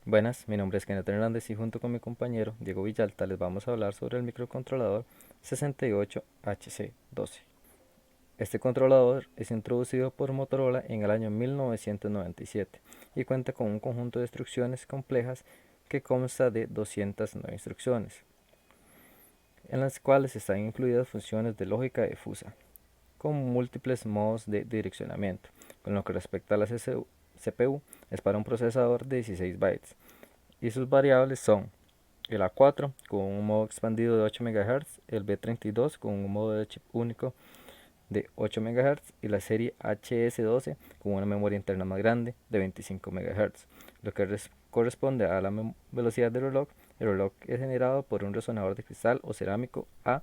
Buenas, mi nombre es Kenneth Hernández y junto con mi compañero Diego Villalta les vamos a hablar sobre el microcontrolador 68HC12. Este controlador es introducido por Motorola en el año 1997 y cuenta con un conjunto de instrucciones complejas que consta de 209 instrucciones, en las cuales están incluidas funciones de lógica difusa, con múltiples modos de direccionamiento. Con lo que respecta a la CPU, es para un procesador de 16 bytes y sus variables son el A4 con un modo expandido de 8 MHz, el B32 con un modo de chip único de 8 MHz y la serie HS12 con una memoria interna más grande de 25 MHz, lo que corresponde a la velocidad del reloj. El reloj es generado por un resonador de cristal o cerámico a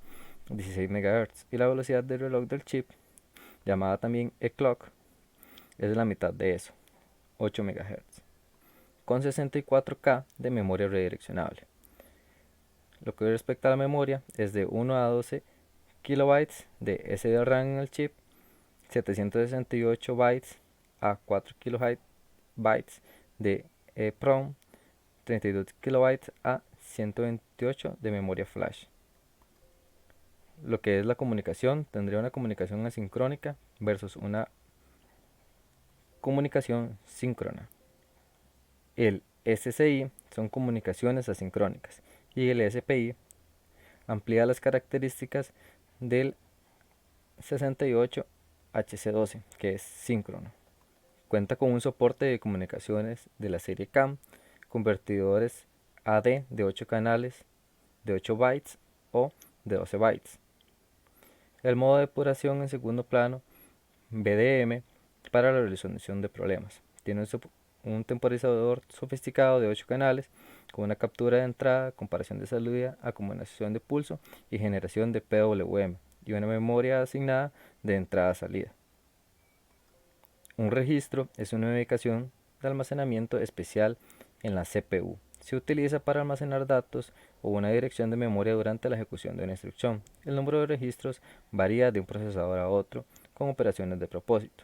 16 MHz y la velocidad del reloj del chip, llamada también e-clock, es la mitad de eso, 8 MHz, con 64K de memoria redireccionable. Lo que respecta a la memoria es de 1 a 12 kilobytes de SD-RAM en el chip, 768 bytes a 4 kilobytes de EEPROM, 32 kilobytes a 128 de memoria flash. Lo que es la comunicación, tendría una comunicación asincrónica versus una comunicación síncrona. El SSI son comunicaciones asincrónicas y el SPI amplía las características del 68HC12, que es síncrono. Cuenta con un soporte de comunicaciones de la serie CAM, convertidores AD de 8 canales de 8 bytes o de 12 bytes. El modo de depuración en segundo plano, BDM, para la resolución de problemas. Tiene un temporizador sofisticado de 8 canales con una captura de entrada, comparación de salida, acumulación de pulso y generación de PWM, y una memoria asignada de entrada-salida. Un registro es una ubicación de almacenamiento especial en la CPU. Se utiliza para almacenar datos o una dirección de memoria durante la ejecución de una instrucción. El número de registros varía de un procesador a otro con operaciones de propósito.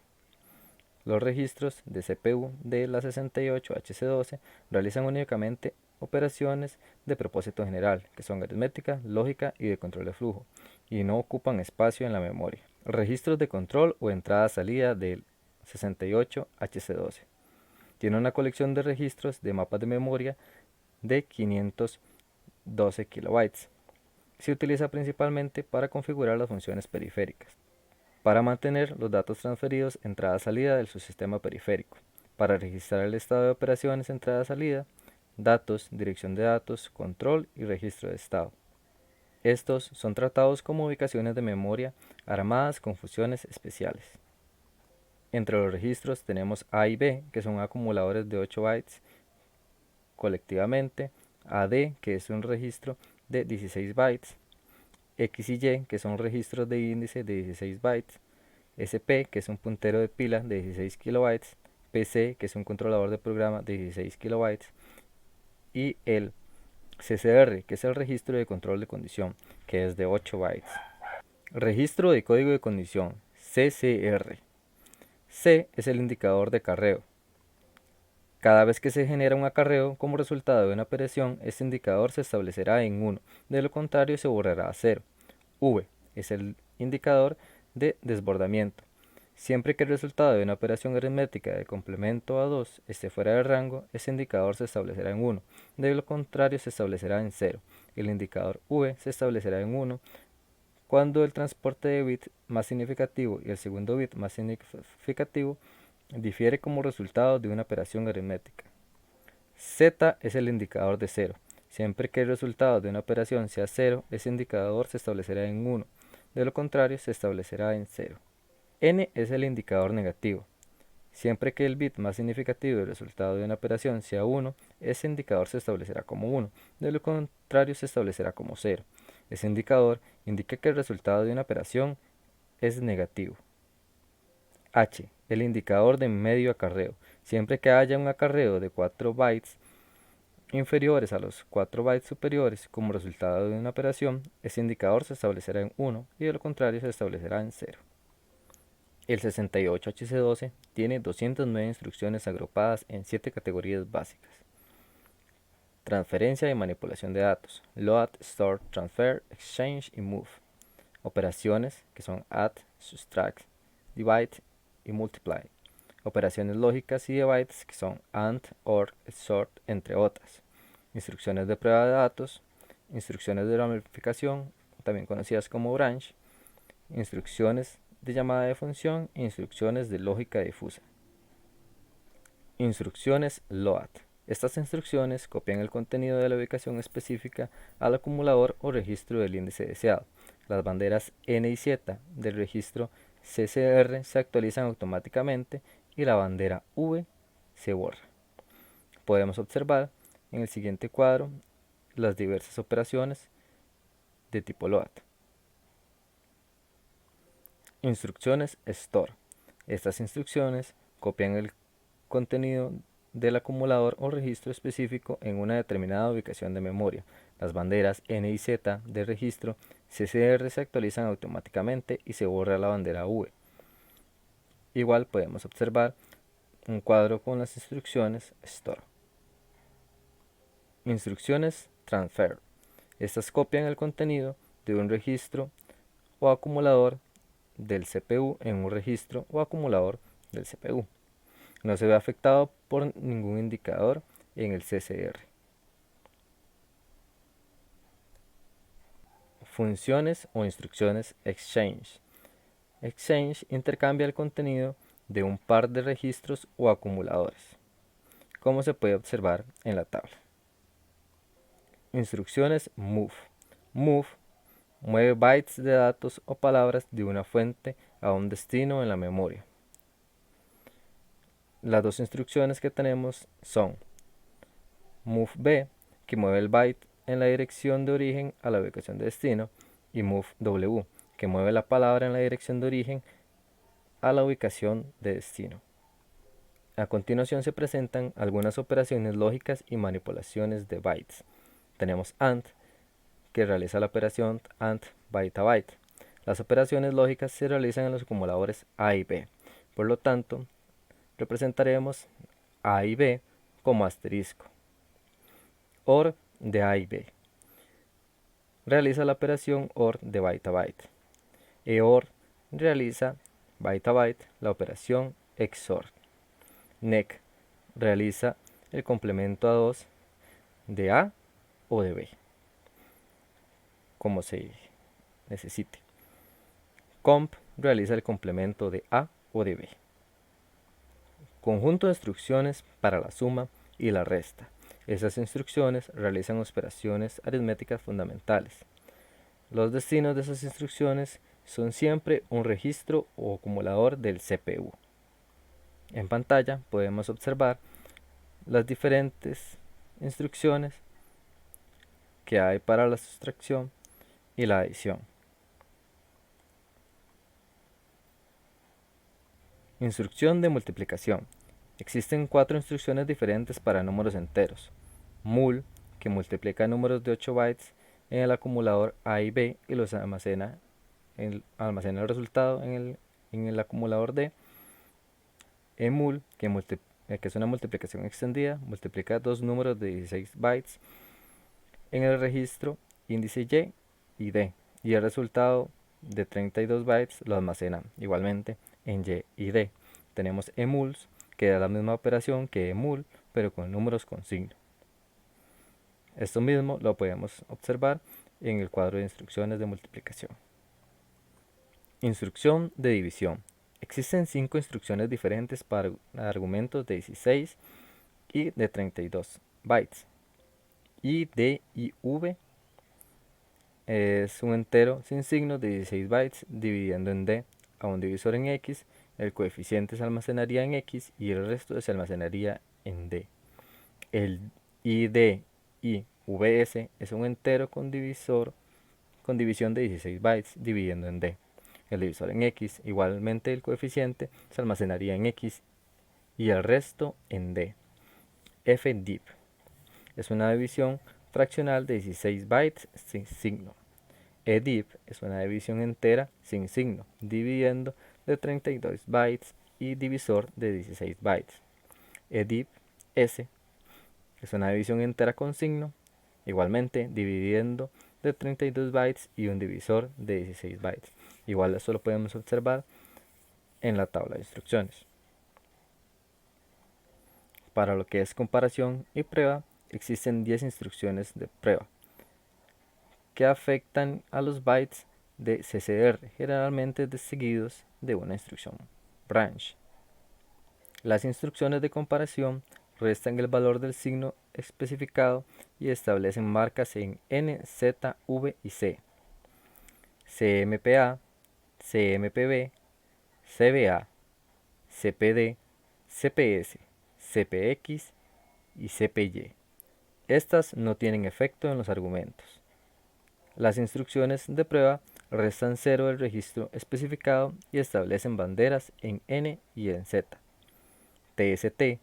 Los registros de CPU de la 68HC12 realizan únicamente operaciones de propósito general, que son aritmética, lógica y de control de flujo, y no ocupan espacio en la memoria. Registros de control o entrada-salida del 68HC12. Tiene una colección de registros de mapas de memoria de 512 kilobytes. Se utiliza principalmente para configurar las funciones periféricas, para mantener los datos transferidos entrada-salida del subsistema periférico, para registrar el estado de operaciones entrada-salida, datos, dirección de datos, control y registro de estado. Estos son tratados como ubicaciones de memoria armadas con funciones especiales. Entre los registros tenemos A y B, que son acumuladores de 8 bytes colectivamente, AD, que es un registro de 16 bytes, X y Y, que son registros de índice de 16 bytes, SP, que es un puntero de pila de 16 kilobytes, PC, que es un controlador de programa de 16 kilobytes, y el CCR, que es el registro de control de condición, que es de 8 bytes. Registro de código de condición, CCR. C es el indicador de acarreo. Cada vez que se genera un acarreo como resultado de una operación, este indicador se establecerá en 1, de lo contrario se borrará a 0. V es el indicador de desbordamiento. Siempre que el resultado de una operación aritmética de complemento a 2 esté fuera de rango, ese indicador se establecerá en 1, de lo contrario se establecerá en 0. El indicador V se establecerá en 1 cuando el transporte de bit más significativo y el segundo bit más significativo difiere como resultado de una operación aritmética. Z es el indicador de 0. Siempre que el resultado de una operación sea 0, ese indicador se establecerá en 1. De lo contrario, se establecerá en 0. N es el indicador negativo. Siempre que el bit más significativo del resultado de una operación sea 1, ese indicador se establecerá como 1. De lo contrario, se establecerá como 0. Ese indicador indica que el resultado de una operación es negativo. H, el indicador de medio acarreo. Siempre que haya un acarreo de 4 bytes inferiores a los 4 bytes superiores como resultado de una operación, ese indicador se establecerá en 1 y de lo contrario se establecerá en 0. El 68HC12 tiene 209 instrucciones agrupadas en 7 categorías básicas. Transferencia y manipulación de datos. Load, store, transfer, exchange y move. Operaciones que son add, subtract, divide y multiply. Operaciones lógicas y de bytes que son AND, OR, sort, entre otras. Instrucciones de prueba de datos. Instrucciones de ramificación, también conocidas como branch. Instrucciones de llamada de función. Instrucciones de lógica difusa. Instrucciones load. Estas instrucciones copian el contenido de la ubicación específica al acumulador o registro del índice deseado. Las banderas N y Z del registro CCR se actualizan automáticamente y la bandera V se borra. Podemos observar en el siguiente cuadro las diversas operaciones de tipo load. Instrucciones store. Estas instrucciones copian el contenido del acumulador o registro específico en una determinada ubicación de memoria. Las banderas N y Z del registro CCR se actualizan automáticamente y se borra la bandera V. Igual podemos observar un cuadro con las instrucciones store. Instrucciones transfer. Estas copian el contenido de un registro o acumulador del CPU en un registro o acumulador del CPU. No se ve afectado por ningún indicador en el CCR. Funciones o instrucciones exchange. Exchange intercambia el contenido de un par de registros o acumuladores, como se puede observar en la tabla. Instrucciones move. Move mueve bytes de datos o palabras de una fuente a un destino en la memoria. Las dos instrucciones que tenemos son MOVB, que mueve el byte en la dirección de origen a la ubicación de destino, y MOVW, que mueve la palabra en la dirección de origen a la ubicación de destino. A continuación se presentan algunas operaciones lógicas y manipulaciones de bytes. Tenemos AND, que realiza la operación AND byte a byte. Las operaciones lógicas se realizan en los acumuladores A y B. Por lo tanto, representaremos A y B como asterisco. OR de A y B. Realiza la operación OR de byte a byte. EOR realiza byte a byte la operación XOR. NEC realiza el complemento a 2 de A o de B, como se necesite. COMP realiza el complemento de A o de B. Conjunto de instrucciones para la suma y la resta. Esas instrucciones realizan operaciones aritméticas fundamentales. Los destinos de esas instrucciones son siempre un registro o acumulador del CPU. En pantalla podemos observar las diferentes instrucciones que hay para la sustracción y la adición. Instrucción de multiplicación. Existen 4 instrucciones diferentes para números enteros. Mul, que multiplica números de 8 bytes en el acumulador A y B y los almacena el resultado en el acumulador D. Emul, que es una multiplicación extendida, multiplica 2 números de 16 bytes en el registro índice Y y D, y el resultado de 32 bytes lo almacena igualmente en Y y D. Tenemos emuls, que da la misma operación que emul, pero con números con signo. Esto mismo lo podemos observar en el cuadro de instrucciones de multiplicación. Instrucción de división. Existen 5 instrucciones diferentes para argumentos de 16 y de 32 bytes. I, D y V es un entero sin signo de 16 bytes dividiendo en D a un divisor en X. El coeficiente se almacenaría en X y el resto se almacenaría en D. El ID y VS es un entero con división de 16 bytes dividiendo en D. El divisor en X, igualmente el coeficiente, se almacenaría en X y el resto en D. FDIV es una división fraccional de 16 bytes sin signo. EDIV es una división entera sin signo, dividiendo de 32 bytes y divisor de 16 bytes. EDIV S que es una división entera con signo, igualmente dividiendo de 32 bytes y un divisor de 16 bytes. Igual esto lo podemos observar en la tabla de instrucciones. Para lo que es comparación y prueba, existen 10 instrucciones de prueba que afectan a los bytes de CCR, generalmente seguidos de una instrucción branch. Las instrucciones de comparación restan el valor del signo especificado y establecen marcas en N, Z, V y C, CMPA, CMPB, CBA, CPD, CPS, CPX y CPY. Estas no tienen efecto en los argumentos. Las instrucciones de prueba restan 0 del registro especificado y establecen banderas en N y en Z, TST,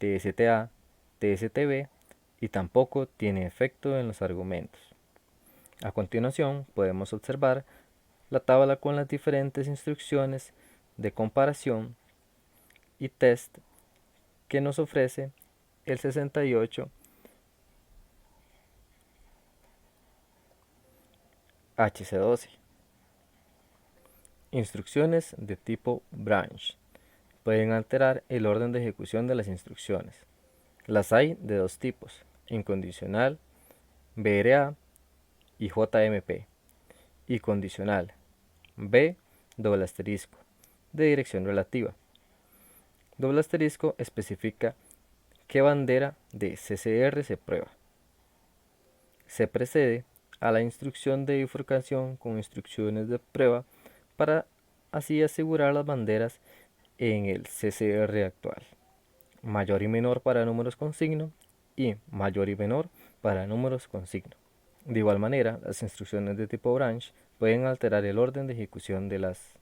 TSTA, TSTB y tampoco tiene efecto en los argumentos. A continuación podemos observar la tabla con las diferentes instrucciones de comparación y test que nos ofrece el 68 HC12. Instrucciones de tipo branch pueden alterar el orden de ejecución de las instrucciones. Las hay de dos tipos: incondicional, BRA y JMP, y condicional, B, doble asterisco, de dirección relativa. Doble asterisco especifica qué bandera de CCR se prueba. Se precede a la instrucción de bifurcación con instrucciones de prueba para así asegurar las banderas en el CCR actual. Mayor y menor para números con signo y mayor y menor para números con signo. De igual manera, las instrucciones de tipo branch pueden alterar el orden de ejecución de las